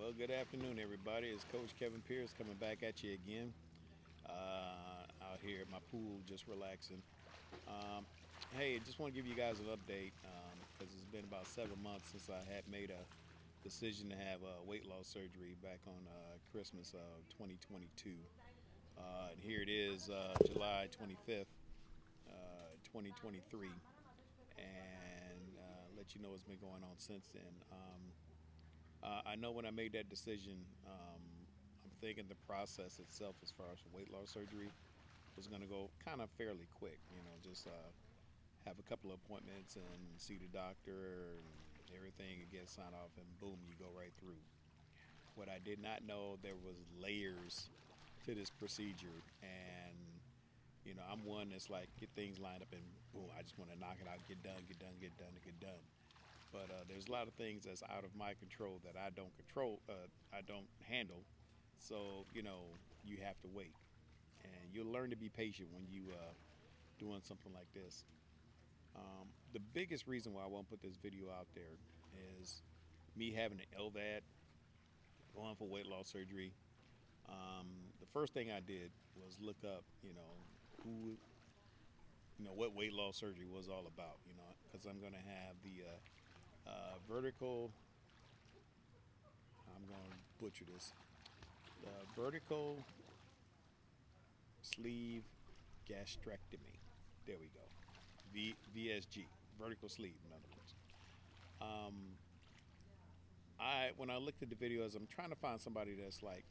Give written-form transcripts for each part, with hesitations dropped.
Well, good afternoon, everybody. It's Coach Kevin Pierce coming back at you again. Out here at my pool, just relaxing. Um, hey, just want to give you guys an update because it's been about 7 months since I had made a decision to have weight loss surgery back on Christmas of 2022. And here it is, July 25th, 2023, and let you know what's been going on since then. I know when I made that decision, I'm thinking the process itself, as far as weight loss surgery, was going to go kind of fairly quick. Just have a couple of appointments and see the doctor and everything, and get signed off, and boom, you go right through. What I did not know, there was layers to this procedure, and I'm one that's like, get things lined up and boom, I just want to knock it out, get done, get done, get done, get done. But there's a lot of things that's out of my control that I don't control, I don't handle. So you have to wait, and you'll learn to be patient when you doing something like this. The biggest reason why I won't put this video out there is me having an LVAD, going for weight loss surgery. The first thing I did was look up, who, what weight loss surgery was all about. Because I'm going to have the vertical. I'm going to butcher this. The vertical sleeve gastrectomy. There we go. VSG, vertical sleeve, in other words. Um, I when I looked at the videos, I'm trying to find somebody that's like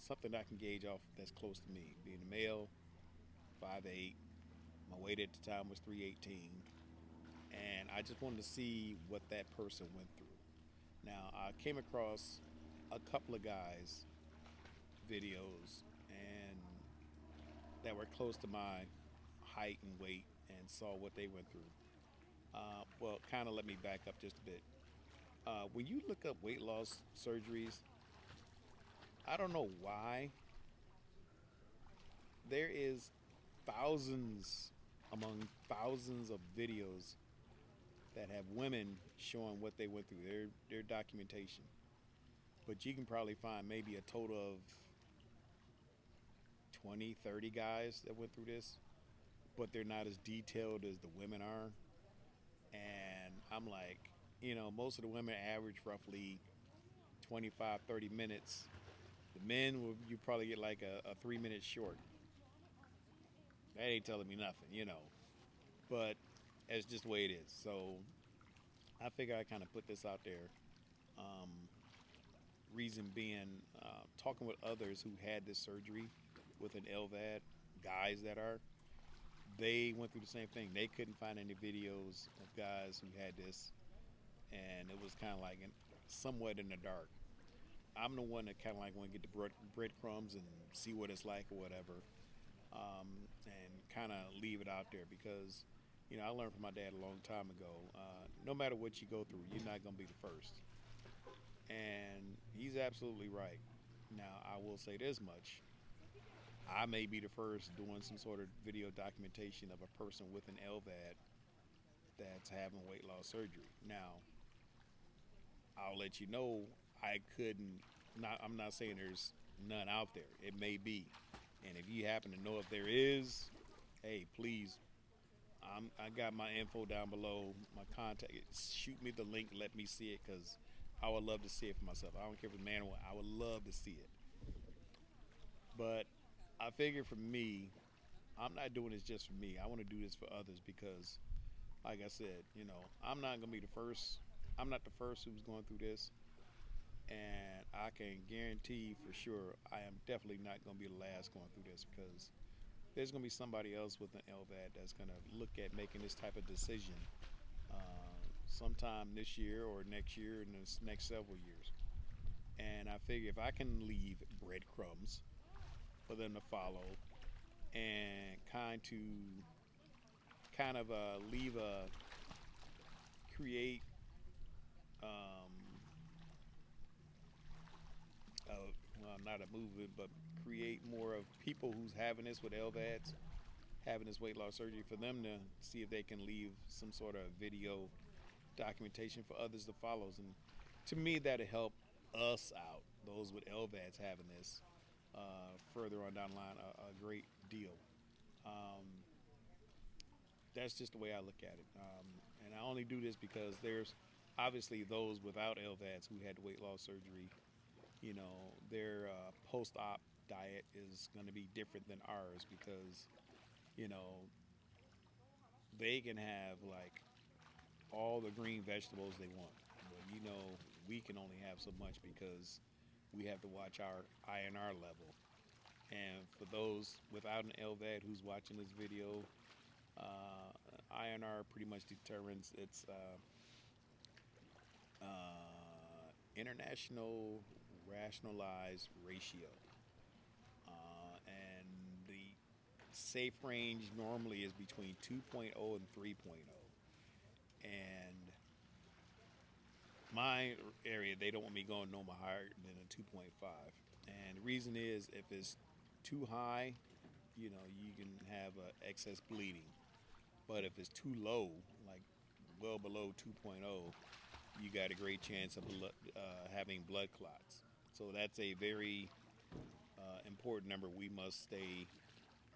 something I can gauge off that's close to me. Being a male, 5'8". My weight at the time was 318, and I just wanted to see what that person went through. Now I came across a couple of guys videos and that were close to my height and weight, and saw what they went through. Well, kind of let me back up just a bit. When you look up weight loss surgeries, I don't know why there is thousands among thousands of videos that have women showing what they went through, their documentation. But you can probably find maybe a total of 20, 30 guys that went through this, but they're not as detailed as the women are. And I'm like, most of the women average roughly 25, 30 minutes. The men, will you probably get like a 3 minute short. That ain't telling me nothing. But it's just the way it is. So I figure I kind of put this out there. Um, Reason being, talking with others who had this surgery with an LVAD, guys that are, they went through the same thing. They couldn't find any videos of guys who had this, and it was kind of like somewhat in the dark. I'm the one that kind of like want to get the breadcrumbs and see what it's like or whatever, and kind of leave it out there because, I learned from my dad a long time ago. No matter what you go through, you're not going to be the first, and he's absolutely right. Now, I will say this much: I may be the first doing some sort of video documentation of a person with an LVAD that's having weight loss surgery. Now, I'll let you know I couldn't. I'm not saying there's none out there. It may be, and if you happen to know if there is, hey, please. I got my info down below, my contact. Shoot me the link. Let me see it because I would love to see it for myself. I don't care if it's man or woman. I would love to see it. But I figure for me, I'm not doing this just for me. I want to do this for others because, like I said, I'm not gonna be the first. I'm not the first who's going through this, and I can guarantee for sure I am definitely not gonna be the last going through this because there's gonna be somebody else with an LVAD that's gonna look at making this type of decision sometime this year or next year and the next several years. And I figure if I can leave breadcrumbs for them to follow and kind of leave a create well, not a movement, but create more of people who's having this with LVADs, having this weight loss surgery, for them to see if they can leave some sort of video documentation for others to follow. And to me, that'll help us out, those with LVADs having this further on down the line, a great deal. Um, that's just the way I look at it. And I only do this because there's obviously those without LVADs who had weight loss surgery. You know, their post-op diet is going to be different than ours because you know they can have like all the green vegetables they want. But you know, we can only have so much because we have to watch our INR level. And for those without an LVAD who's watching this video, INR pretty much determines its international rationalized ratio. And the safe range normally is between 2.0 and 3.0. And my area, they don't want me going no more higher than a 2.5. And the reason is if it's too high, you know, you can have excess bleeding. But if it's too low, like well below 2.0, you got a great chance of having blood clots. So that's a very important number. We must stay,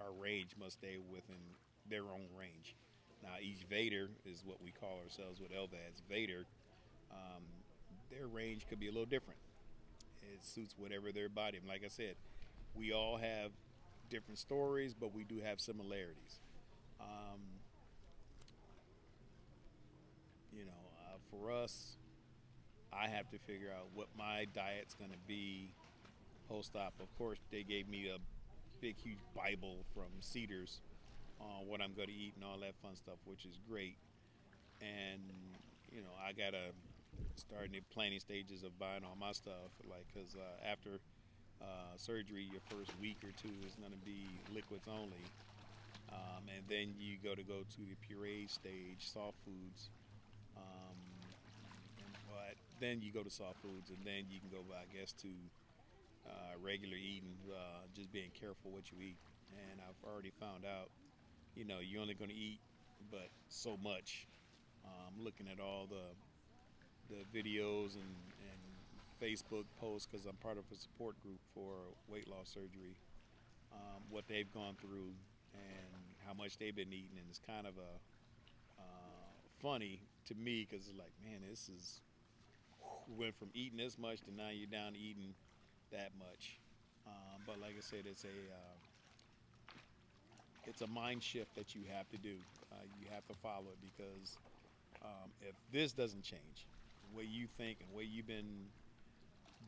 our range must stay within their own range. Now, each Vader is what we call ourselves with LVADs. Vader, um, their range could be a little different. It suits whatever their body. And like I said, we all have different stories, but we do have similarities. Um, for us, I have to figure out what my diet's going to be post-op. Of course, they gave me a big, huge Bible from Cedars on what I'm going to eat and all that fun stuff, which is great. And I gotta start in the planning stages of buying all my stuff, like, because after surgery, your first week or two is going to be liquids only, and then you go to the puree stage, soft foods. Um, but then you go to soft foods, and then you can go, I guess, to regular eating, just being careful what you eat. And I've already found out, you're only going to eat but so much. Looking at all the videos and Facebook posts because I'm part of a support group for weight loss surgery, what they've gone through and how much they've been eating. And it's kind of funny to me because it's like, man, this is, we went from eating this much to now you're down to eating that much. But like I said, it's a mind shift that you have to do. You have to follow it because if this doesn't change, the way you think and the way you've been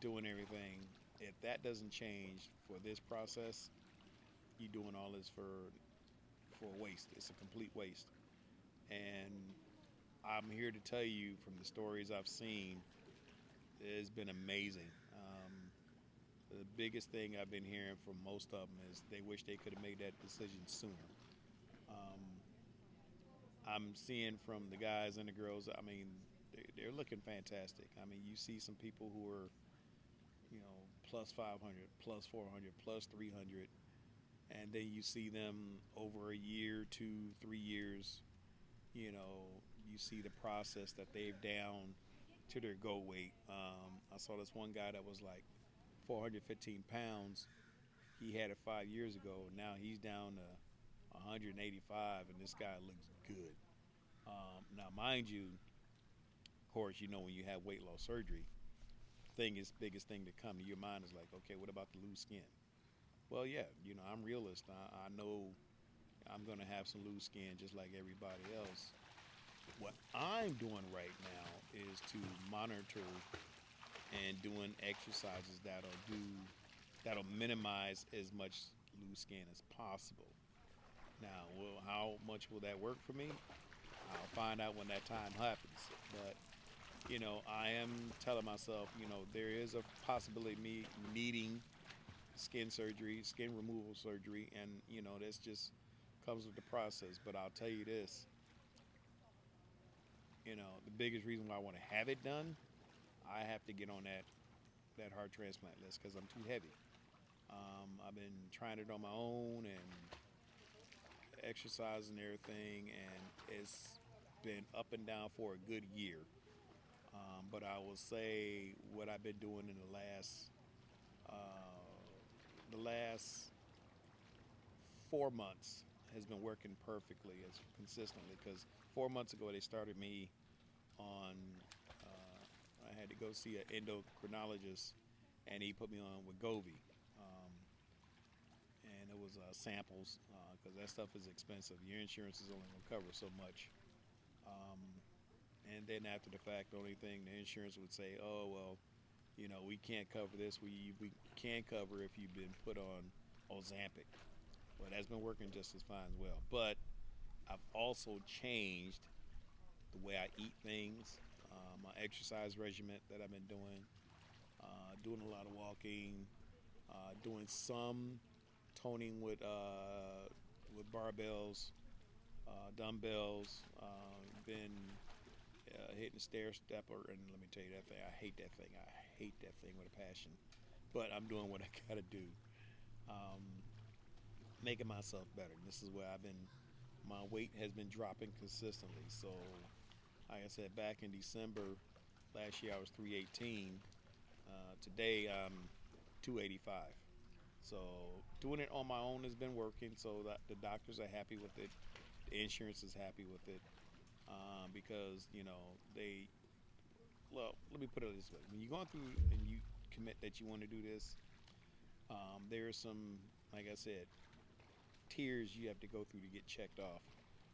doing everything, if that doesn't change for this process, you're doing all this for waste. It's a complete waste. And I'm here to tell you from the stories I've seen, it's been amazing. The biggest thing I've been hearing from most of them is they wish they could have made that decision sooner. Um, I'm seeing from the guys and the girls, I mean, they're looking fantastic. I mean, you see some people who are, plus 500, plus 400, plus 300, and then you see them over a year, 2, 3 years, you see the process that they've down to their goal weight. I saw this one guy that was like 415 pounds. He had it 5 years ago. Now he's down to 185, and this guy looks good. Now, mind you, of course, when you have weight loss surgery, biggest thing to come to your mind is like, okay, what about the loose skin? Well, yeah, I'm realist. I know I'm going to have some loose skin just like everybody else. What I'm doing right now is to monitor and doing exercises that'll minimize as much loose skin as possible. Now, how much will that work for me? I'll find out when that time happens. But I am telling myself, there is a possibility of me needing skin surgery, skin removal surgery, and that's just comes with the process. But I'll tell you this, the biggest reason why I want to have it done, I have to get on that heart transplant list because I'm too heavy. I've been trying it on my own and exercising and everything, and it's been up and down for a good year. But I will say what I've been doing in the last 4 months has been working perfectly as consistently because 4 months ago they started me on. I had to go see an endocrinologist, and he put me on with Govi, and it was samples because that stuff is expensive. Your insurance is only going to cover so much. Um, and then after the fact, the only thing the insurance would say, oh well, we can't cover this. We can cover if you've been put on Ozempic. Well, that's been working just as fine as well. But I've also changed the way I eat things, my exercise regimen that I've been doing a lot of walking, doing some toning with barbells, dumbbells. Been hitting the stair stepper, and let me tell you that thing. I hate that thing. I hate that thing with a passion. But I'm doing what I gotta do, um, making myself better. And this is where I've been. My weight has been dropping consistently. So, like I said, back in December last year, I was 318. Today, I'm 285. So doing it on my own has been working. So that the doctors are happy with it, the insurance is happy with it, because they. Well, let me put it this way: when you're going through and you commit that you want to do this, there are some, like I said, tiers you have to go through to get checked off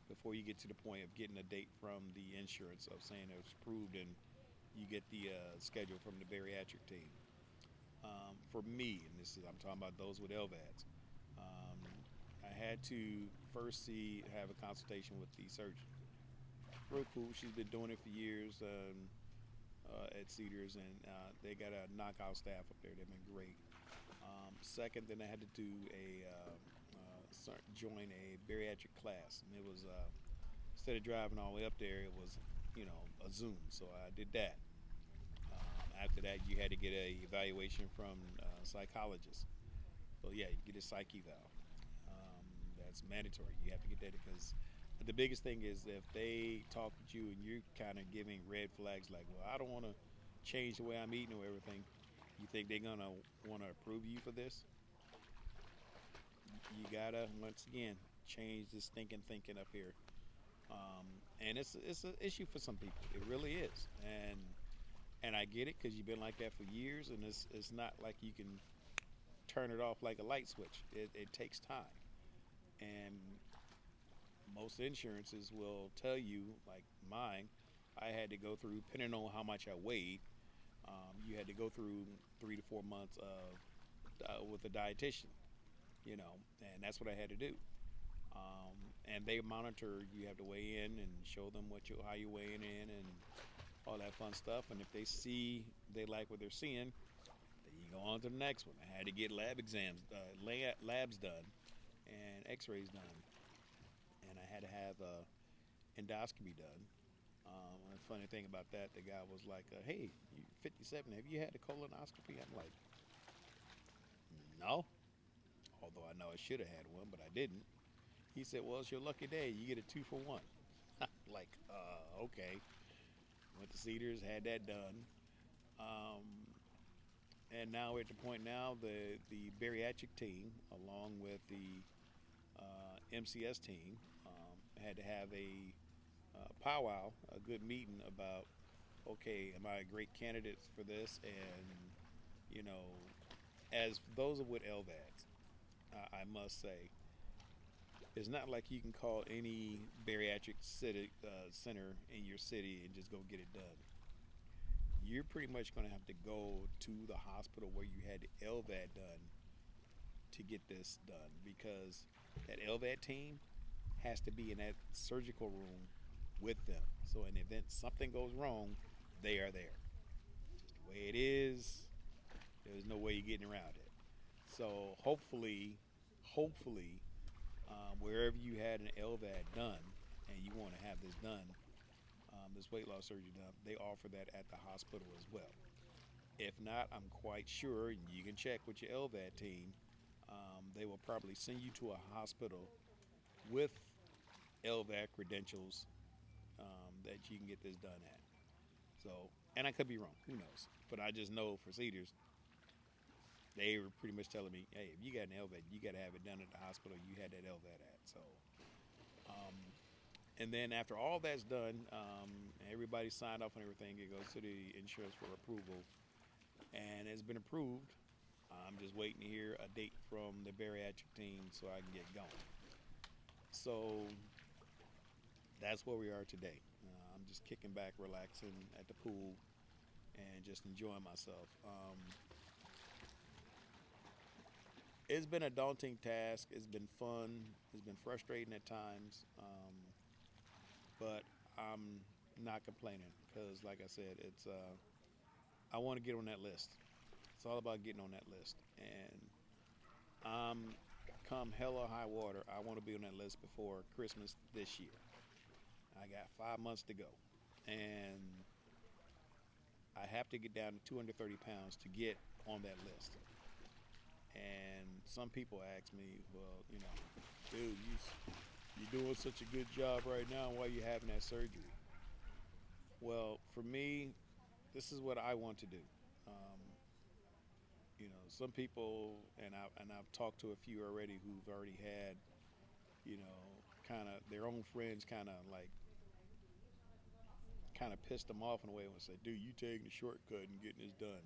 before you get to the point of getting a date from the insurance of saying it's approved and you get the schedule from the bariatric team. For me, and this is I'm talking about those with LVADs. Um, I had to first have a consultation with the surgeon. Real cool. She's been doing it for years at Cedars, and they got a knockout staff up there. They've been great. Second, then I had to do join a bariatric class, and it was instead of driving all the way up there, it was a Zoom. So I did that. After that, you had to get a evaluation from a psychologist. So yeah, you get a psych eval. That's mandatory. You have to get that because the biggest thing is if they talk with you and you're kind of giving red flags like, well, I don't want to change the way I'm eating or everything. You think they're gonna want to approve you for this? You gotta once again change this thinking up here. And it's an issue for some people. It really is. And I get it because you've been like that for years, and it's not like you can turn it off like a light switch. It takes time, and most insurances will tell you, like mine, I had to go through, depending on how much I weighed, you had to go through 3 to 4 months of with a dietitian, and that's what I had to do. And they monitor. You have to weigh in and show them how you weighing in and all that fun stuff. And if they see they like what they're seeing, then you go on to the next one. I had to get labs done, and X-rays done, and I had to have endoscopy done. The funny thing about that, the guy was like, "Hey, you 57? Have you had a colonoscopy?" I'm like, "No." Although I know I should have had one, but I didn't. He said, "Well, it's your lucky day. You get a 2 for 1." Like, okay. Went to Cedars, had that done. Um, and now we're at the point now the bariatric team, along with the MCS team, had to have a powwow, a good meeting about, okay, am I a great candidate for this? And you know, as those with LVADs, I must say, it's not like you can call any bariatric center in your city and just go get it done. You're pretty much going to have to go to the hospital where you had the LVAD done to get this done because that LVAD team has to be in that surgical room with them. So in the event something goes wrong, they are there. Just the way it is, there's no way you're getting around it. So hopefully, wherever you had an LVAD done and you want to have this done, this weight loss surgery done, they offer that at the hospital as well. If not, I'm quite sure, and you can check with your LVAD team, they will probably send you to a hospital with LVAD credentials that you can get this done at. So And I could be wrong. Who knows? But I just know for Cedars, they were pretty much telling me, hey, if you got an LVAD, you got to have it done at the hospital you had that LVAD at. So, um, and then after all that's done, everybody signed off on everything. It goes to the insurance for approval, and it's been approved. I'm just waiting to hear a date from the bariatric team so I can get going. So that's where we are today. I'm just kicking back, relaxing at the pool, and just enjoying myself. It's been a daunting task. It's been fun. It's been frustrating at times, but I'm not complaining because, like I said, it's I want to get on that list. It's all about getting on that list, and come hell or high water, I want to be on that list before Christmas this year. I got 5 months to go, and I have to get down to 230 pounds to get on that list. And some people ask me, well, dude, you're doing such a good job right now. Why are you having that surgery? Well, for me, this is what I want to do. Um, some people, and I've talked to a few already who've already had, kind of their own friends, kind of pissed them off in a way and say, dude, you taking the shortcut and getting this done.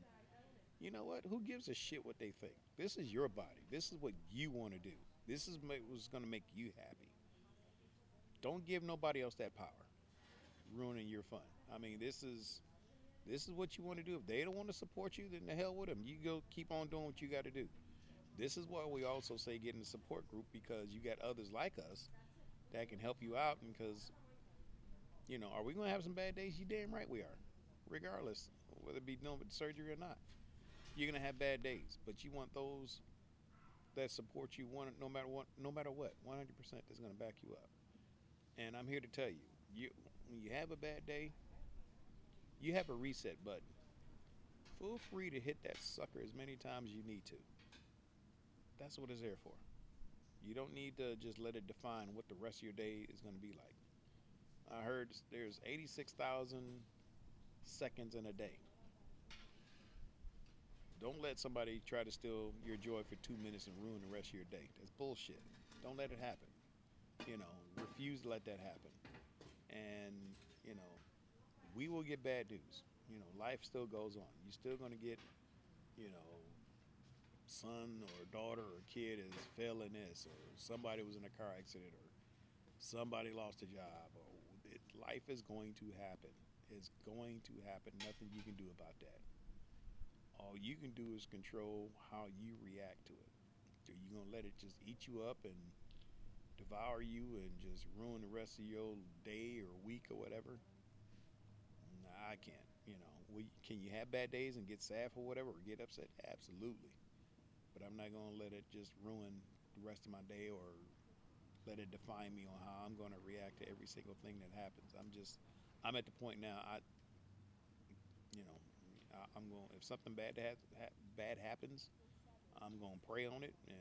You know what? Who gives a shit what they think? This is your body. This is what you want to do. This is what's going to make you happy. Don't give nobody else that power, ruining your fun. I mean, this is what you want to do. If they don't want to support you, then the hell with them. You go keep on doing what you got to do. This is why we also say get in the support group because you got others like us that can help you out. And because are we going to have some bad days? You damn right we are, regardless whether it be done with surgery or not. You're gonna have bad days, but you want those that support you. Want no matter what, 100% is gonna back you up. And I'm here to tell you, when you have a bad day, you have a reset button. Feel free to hit that sucker as many times as you need to. That's what it's there for. You don't need to just let it define what the rest of your day is gonna be like. I heard there's 86,000 seconds in a day. Don't let somebody try to steal your joy for 2 minutes and ruin the rest of your day. That's bullshit. Don't let it happen. Refuse to let that happen. And, you know, we will get bad news. Life still goes on. You're still going to get, you know, son or daughter or kid is failing this, or somebody was in a car accident, or somebody lost a job, or life is going to happen. It's going to happen. Nothing you can do about that. All you can do is control how you react to it. Are you going to let it just eat you up and devour you and just ruin the rest of your day or week or whatever? Nah, I can't. Can you have bad days and get sad for whatever or get upset? Absolutely. But I'm not going to let it just ruin the rest of my day or let it define me on how I'm going to react to every single thing that happens. I'm at the point now. You know, I'm going. If something bad happens, I'm going to pray on it and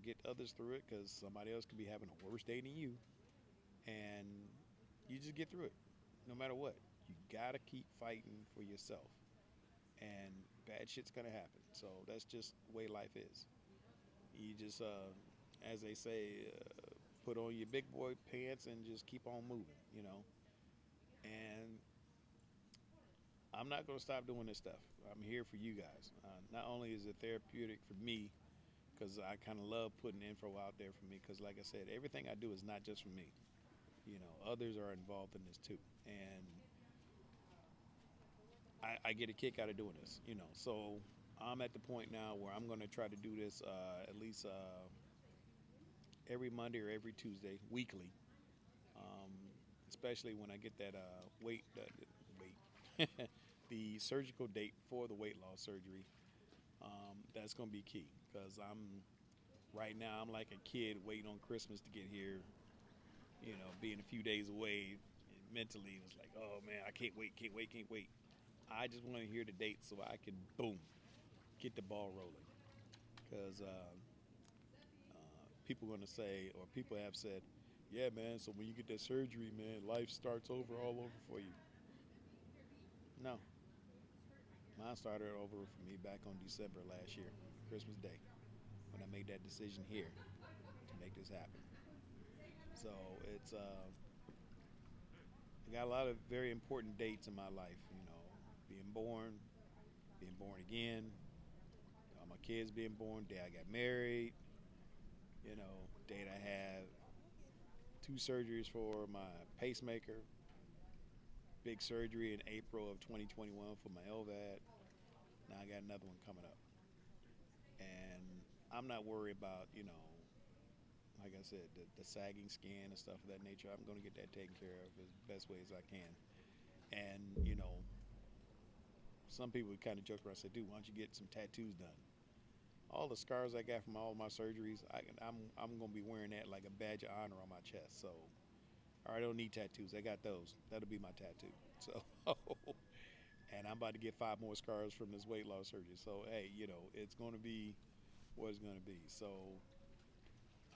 get others through it because somebody else could be having a worse day than you, and you just get through it, no matter what. You gotta keep fighting for yourself, and bad shit's gonna happen. So that's just the way life is. You just, as they say, put on your big boy pants and just keep on moving. And I'm not going to stop doing this stuff. I'm here for you guys. Not only is it therapeutic for me, because I kind of love putting info out there for me, because like I said, everything I do is not just for me. Others are involved in this too. And I get a kick out of doing this, So I'm at the point now where I'm going to try to do this at least every Monday or every Tuesday, weekly. Um, Especially when I get that weight, the surgical date for the weight loss surgery. That's going to be key because right now I'm like a kid waiting on Christmas to get here. Being a few days away, mentally it was like, oh man, I can't wait, can't wait, can't wait. I just want to hear the date so I can boom, get the ball rolling. Because people are going to say, or people have said, yeah, man. So when you get that surgery, man, life starts over all over for you. No, mine started over for me back on December last year, Christmas Day, when I made that decision here to make this happen. So it's I got a lot of very important dates in my life. Being born again, my kids being born, day I got married. Date I had two surgeries for my pacemaker, big surgery in April of 2021 for my LVAD. Now I got another one coming up, and I'm not worried about like I said, the sagging skin and stuff of that nature. I'm going to get that taken care of as best way as I can. And some people kind of joke around and say, "Dude, why don't you get some tattoos done?" All the scars I got from all my surgeries, I'm going to be wearing that like a badge of honor on my chest. So I don't need tattoos. I got those. That'll be my tattoo. So, and I'm about to get 5 more scars from this weight loss surgery. So hey, it's going to be what it's going to be. So,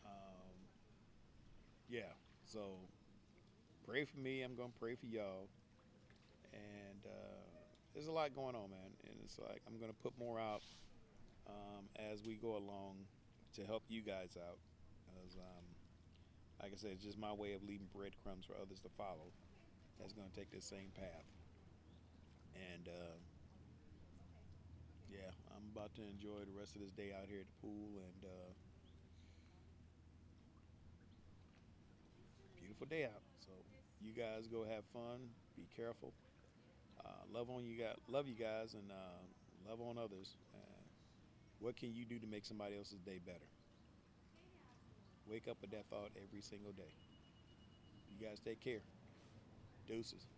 um, yeah. So pray for me. I'm going to pray for y'all. And there's a lot going on, man. And it's like I'm going to put more out as we go along to help you guys out. As like I said, it's just my way of leaving breadcrumbs for others to follow. That's going to take this same path. And yeah, I'm about to enjoy the rest of this day out here at the pool, and beautiful day out. So you guys go have fun. Be careful. Love you guys, and love on others. What can you do to make somebody else's day better? Wake up with that thought every single day. You guys take care. Deuces.